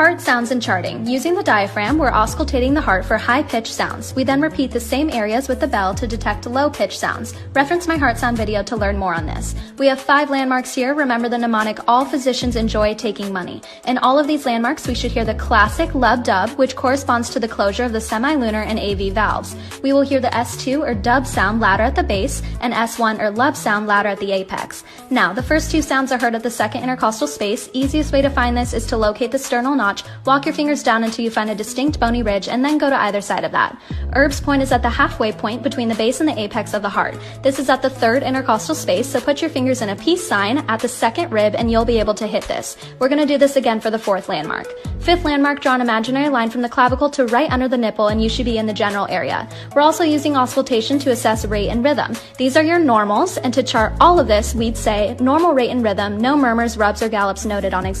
Heart sounds and charting. Using the diaphragm, we're auscultating the heart for high-pitched sounds. We then repeat the same areas with the bell to detect low-pitched sounds. Reference my heart sound video to learn more on this. We have 5 landmarks here. Remember the mnemonic, all physicians enjoy taking money. In all of these landmarks, we should hear the classic lub-dub, which corresponds to the closure of the semilunar and AV valves. We will hear the S2 or dub sound louder at the base and S1 or lub sound louder at the apex. Now, the first 2 sounds are heard at the second intercostal space. Easiest way to find this is to locate the sternal notch, walk your fingers down until you find a distinct bony ridge, and then go to either side of that. Erb's point is at the halfway point between the base and the apex of the heart. This is at the 3rd intercostal space, so put your fingers in a peace sign at the 2nd rib and you'll be able to hit this. We're going to do this again for the 4th landmark. 5th landmark, draw an imaginary line from the clavicle to right under the nipple and you should be in the general area. We're also using auscultation to assess rate and rhythm. These are your normals, and to chart all of this, we'd say normal rate and rhythm, no murmurs, rubs, or gallops noted on exam.